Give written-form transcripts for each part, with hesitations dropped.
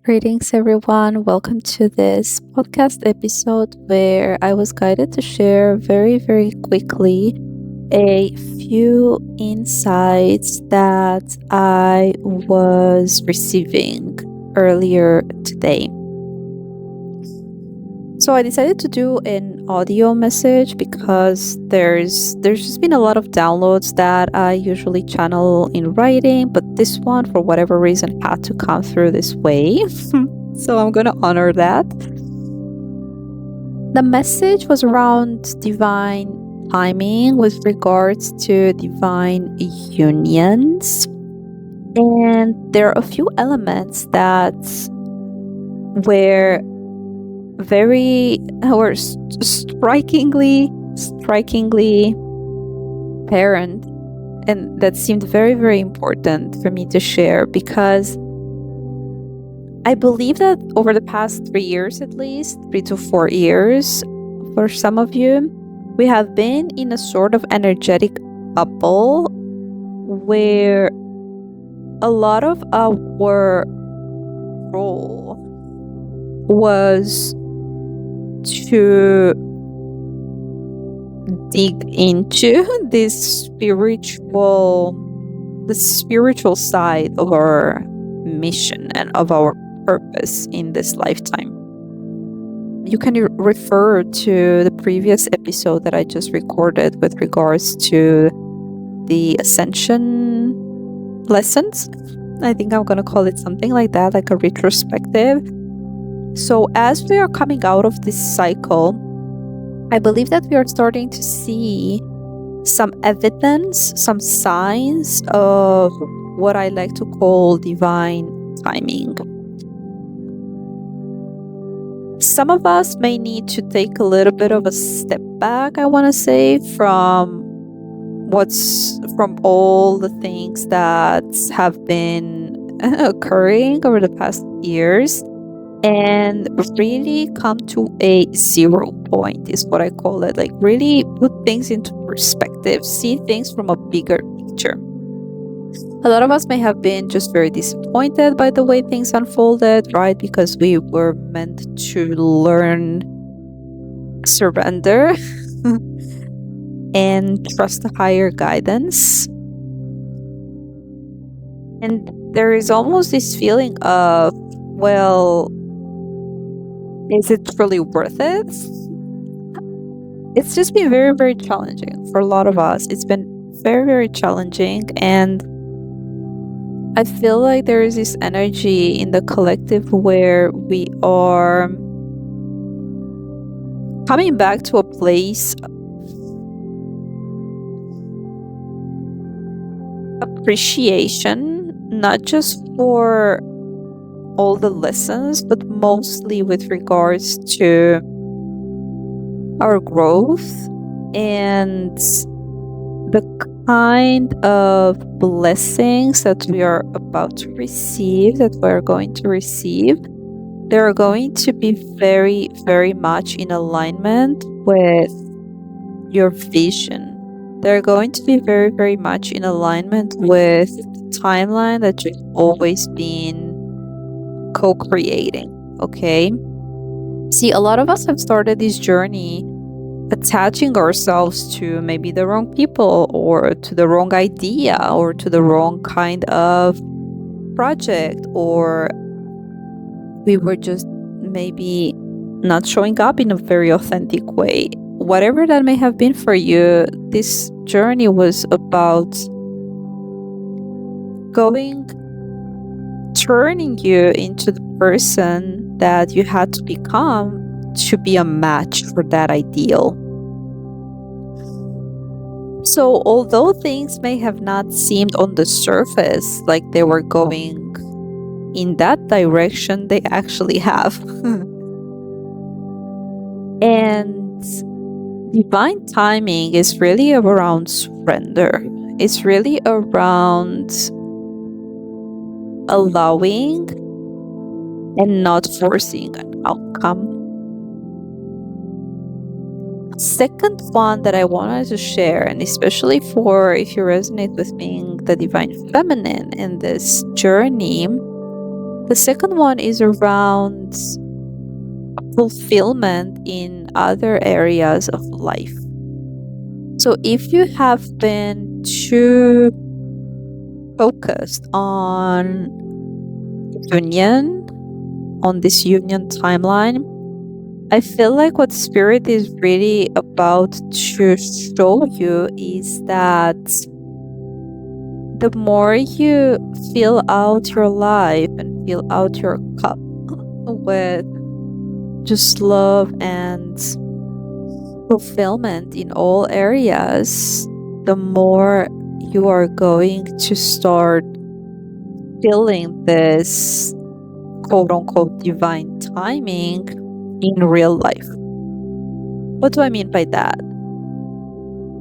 Greetings, everyone. Welcome to this podcast episode where I was guided to share very quickly a few insights that I was receiving earlier today. So I decided to do an audio message because there's just been a lot of downloads that I usually channel in writing, but this one, for whatever reason, had to come through this way. So I'm going to honor that. The message was around divine timing with regards to divine unions. And there are a few elements that were strikingly apparent, and that seemed very important for me to share, because I believe that over the past 3 years, at least 3 to 4 years, for some of you, we have been in a sort of energetic bubble where a lot of our role was to dig into the spiritual side of our mission and of our purpose in this lifetime. You can refer to the previous episode that I just recorded with regards to the ascension lessons. I think I'm going to call it something like that, like a retrospective. So as we are coming out of this cycle, I believe that we are starting to see some evidence, some signs of what I like to call divine timing. Some of us may need to take a little bit of a step back, I want to say, from all the things that have been occurring over the past years, and really come to a 0 point, is what I call it. Like, really put things into perspective, see things from a bigger picture. A lot of us may have been just very disappointed by the way things unfolded, right? Because we were meant to learn surrender and trust a higher guidance. And there is almost this feeling of, well, is it truly worth it? It's just been very challenging for a lot of us. It's been very challenging, and I feel like there is this energy in the collective where we are coming back to a place of appreciation, not just for all the lessons, but mostly with regards to our growth and the kind of blessings that we are about to receive, that we're going to receive. They're going to be very much in alignment with your vision. They're going to be very much in alignment with the timeline that you've always been co-creating, okay? See, a lot of us have started this journey attaching ourselves to maybe the wrong people, or to the wrong idea, or to the wrong kind of project, or we were just maybe not showing up in a very authentic way. Whatever that may have been for you, this journey was about turning you into the person that you had to become to be a match for that ideal. So although things may have not seemed on the surface like they were going in that direction, they actually have. And divine timing is really around surrender. It's really around allowing and not forcing an outcome. Second one that I wanted to share, and especially for if you resonate with being the divine feminine in this journey, The second one is around fulfillment in other areas of life. So if you have been too focused on union, on this union timeline, I feel like what Spirit is really about to show you is that the more you fill out your life and fill out your cup with just love and fulfillment in all areas, the more you are going to start feeling this quote unquote divine timing in real life. What do I mean by that?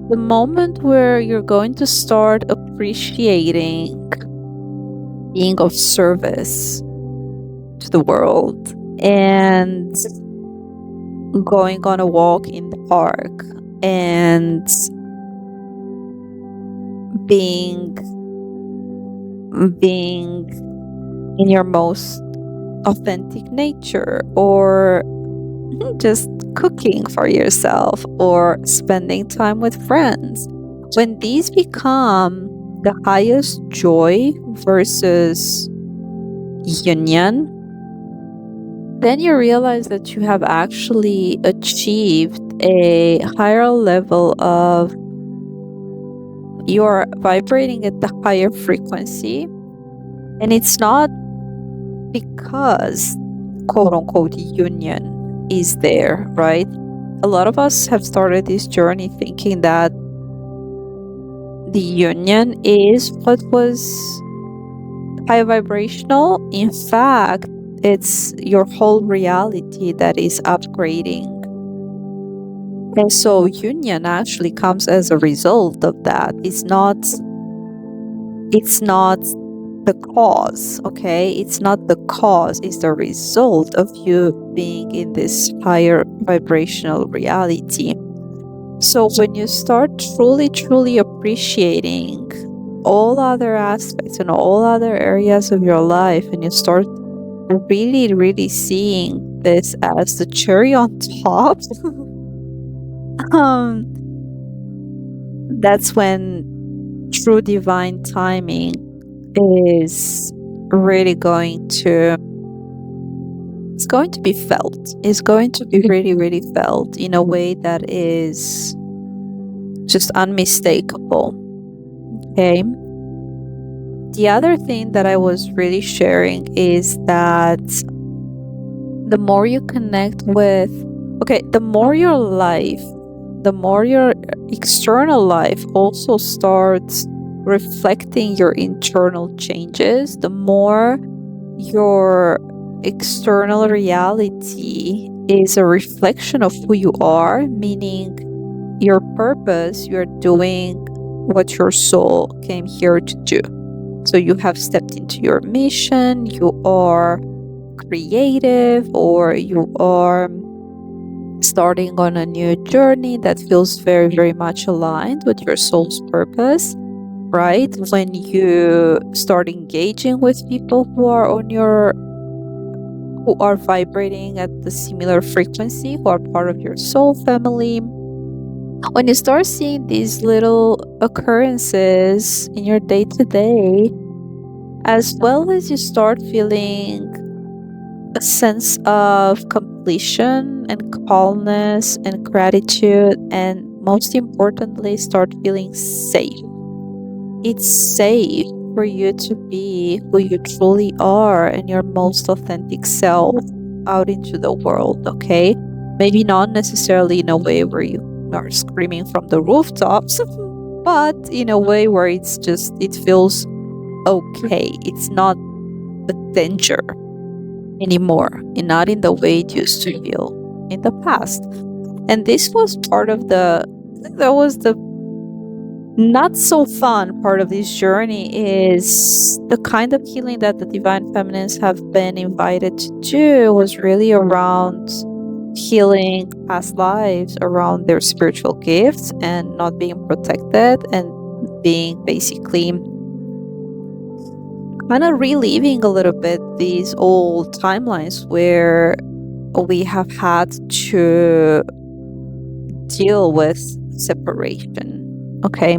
The moment where you're going to start appreciating being of service to the world and going on a walk in the park and being in your most authentic nature, or just cooking for yourself, or spending time with friends. When these become the highest joy versus union, then you realize that you have actually achieved a higher level of, you're vibrating at the higher frequency. And it's not because quote unquote union is there, right? A lot of us have started this journey thinking that the union is what was high vibrational. In fact, it's your whole reality that is upgrading. And so union actually comes as a result of that. It's not the cause, okay? It's not the cause, it's the result of you being in this higher vibrational reality. So when you start truly appreciating all other aspects and all other areas of your life, and you start really seeing this as the cherry on top, that's when true divine timing is really going to be felt. It's going to be really felt in a way that is just unmistakable. Okay. The other thing that I was really sharing is that the more you connect with, the more your life, the more your external life also starts reflecting your internal changes, the more your external reality is a reflection of who you are, meaning your purpose, you're doing what your soul came here to do. So you have stepped into your mission, you are creative, or you are starting on a new journey that feels very much aligned with your soul's purpose, right? When you start engaging with people who are vibrating at the similar frequency, who are part of your soul family, when you start seeing these little occurrences in your day-to-day, as well as you start feeling a sense of completion and calmness and gratitude, and most importantly, start feeling safe. It's safe for you to be who you truly are and your most authentic self out into the world, okay? Maybe not necessarily in a way where you are screaming from the rooftops, but in a way where it feels okay. It's not a danger anymore, and not in the way it used to feel in the past. And this was part of that was the not so fun part of this journey, is the kind of healing that the divine feminines have been invited to do was really around healing past lives, around their spiritual gifts and not being protected, and being basically kind of reliving a little bit these old timelines where we have had to deal with separation. Okay.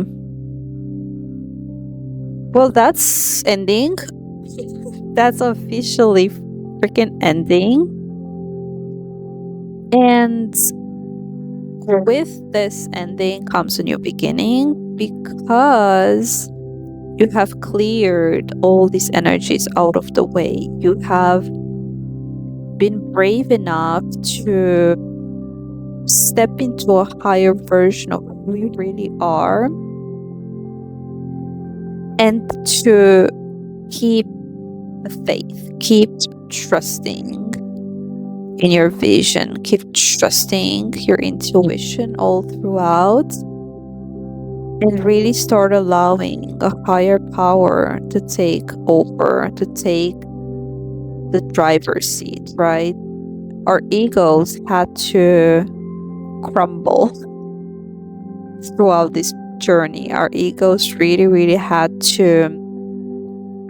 Well, that's ending. That's officially freaking ending. And with this ending comes a new beginning, because you have cleared all these energies out of the way. You have been brave enough to step into a higher version of who you really are, and to keep the faith, keep trusting in your vision, keep trusting your intuition all throughout, and really start allowing a higher power to take over, to take the driver's seat, right? Our egos had to crumble throughout this journey. Our egos really, really had to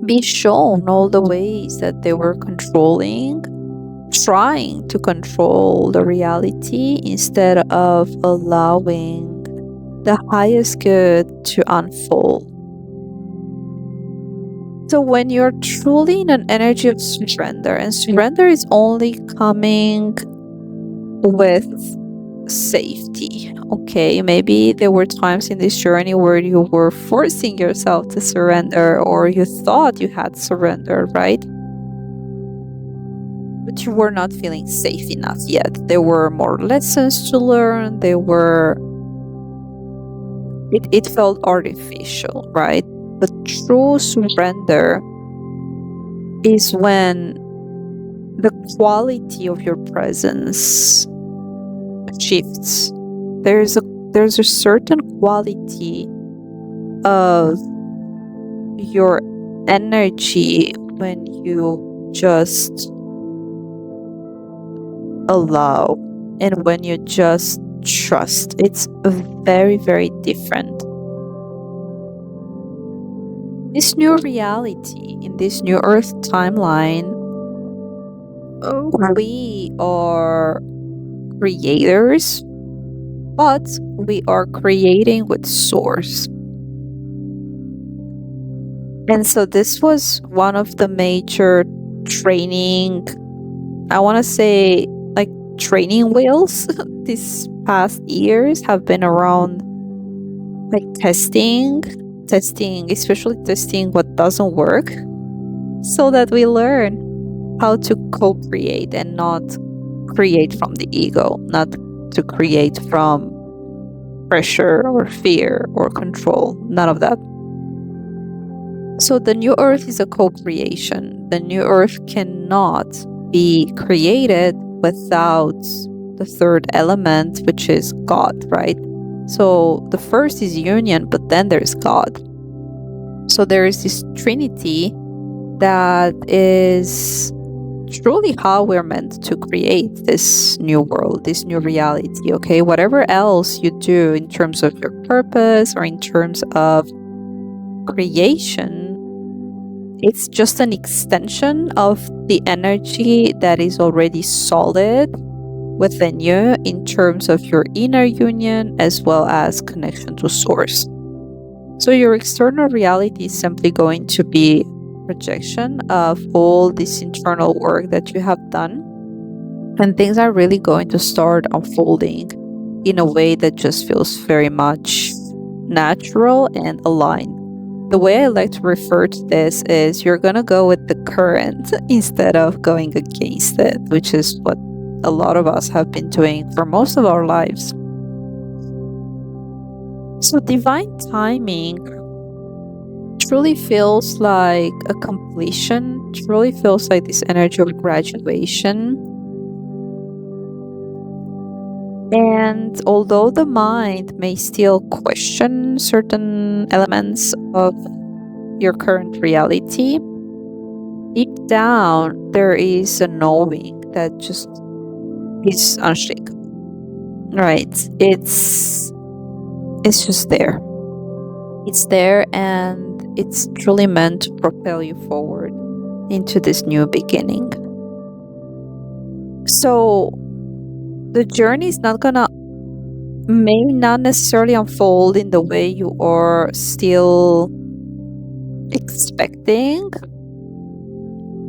be shown all the ways that they were controlling, trying to control the reality instead of allowing the highest good to unfold. So when you're truly in an energy of surrender, and surrender is only coming with safety, okay? Maybe there were times in this journey where you were forcing yourself to surrender, or you thought you had surrendered, right? But you were not feeling safe enough yet. There were more lessons to learn. It felt artificial, right? But true surrender is when the quality of your presence shifts. There's a certain quality of your energy when you just allow, and when you just trust. It's very, very different. This new reality, in this new earth timeline, we are creators, but we are creating with source. And so this was one of the major training, I want to say, like, training wheels these past years have been around, like, testing, especially testing what doesn't work, so that we learn how to co-create and not create from the ego, not to create from pressure or fear or control, none of that. So the new earth is a co-creation. The new earth cannot be created without the third element, which is God, right? So the first is union, but then there's God. So there is this trinity that is truly how we're meant to create this new world, this new reality, okay? Whatever else you do in terms of your purpose or in terms of creation, it's just an extension of the energy that is already solid within you in terms of your inner union as well as connection to source. So your external reality is simply going to be a projection of all this internal work that you have done, and things are really going to start unfolding in a way that just feels very much natural and aligned. The way I like to refer to this is you're going to go with the current instead of going against it, which is what a lot of us have been doing for most of our lives. So divine timing truly feels like a completion, truly feels like this energy of graduation. And although the mind may still question certain elements of your current reality, deep down there is a knowing that just is unshakable. Right? It's just there. It's there, and it's truly meant to propel you forward into this new beginning. So the journey is may not necessarily unfold in the way you are still expecting.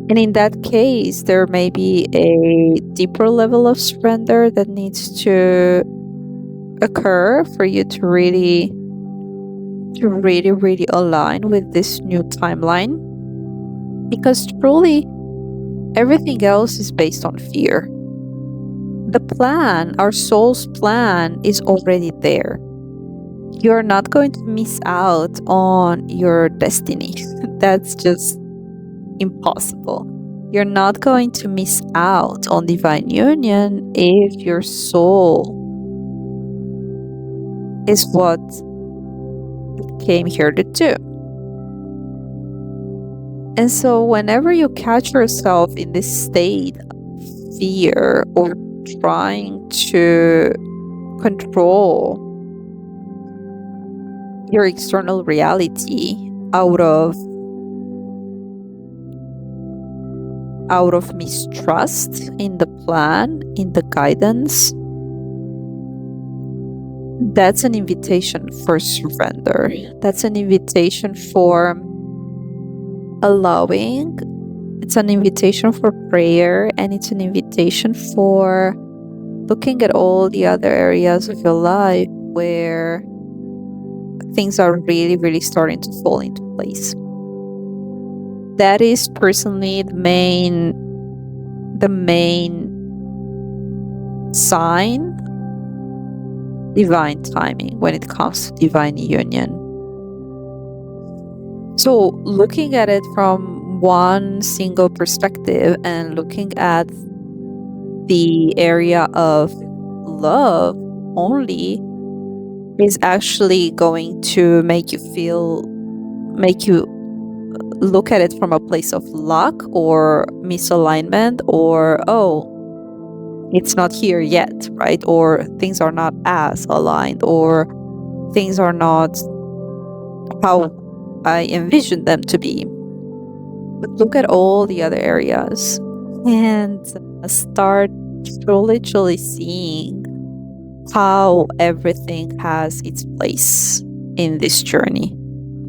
And in that case, there may be a deeper level of surrender that needs to occur for you to really align with this new timeline. Because truly, everything else is based on fear. The plan, our soul's plan, is already there. You're not going to miss out on your destiny. That's just impossible. You're not going to miss out on divine union if your soul is what it came here to do. And so whenever you catch yourself in this state of fear or trying to control your external reality out of mistrust in the plan, in the guidance, that's an invitation for surrender. That's an invitation for allowing. It's an invitation for prayer, and it's an invitation for looking at all the other areas of your life where things are really starting to fall into place. That is personally the main sign, divine timing, when it comes to divine union. So looking at it from one single perspective and looking at the area of love only is actually going to make you look at it from a place of luck or misalignment, or it's not here yet, right? Or things are not as aligned, or things are not how I envisioned them to be. But look at all the other areas and start truly seeing how everything has its place in this journey,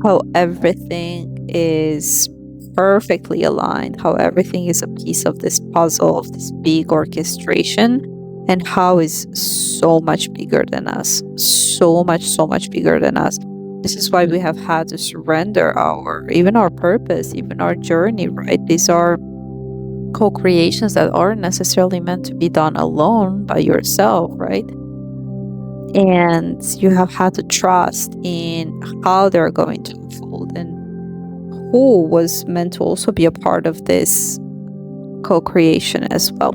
how everything is perfectly aligned, how everything is a piece of this puzzle, of this big orchestration, and how is so much bigger than us, so much bigger than us. This is why we have had to surrender even our purpose, even our journey, right? These are co-creations that aren't necessarily meant to be done alone by yourself, right? And you have had to trust in how they're going to unfold and who was meant to also be a part of this co-creation as well.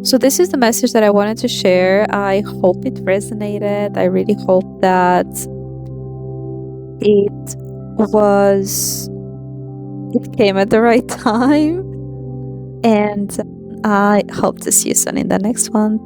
So this is the message that I wanted to share. I hope it resonated. I really hope that it came at the right time. And I hope to see you soon in the next one.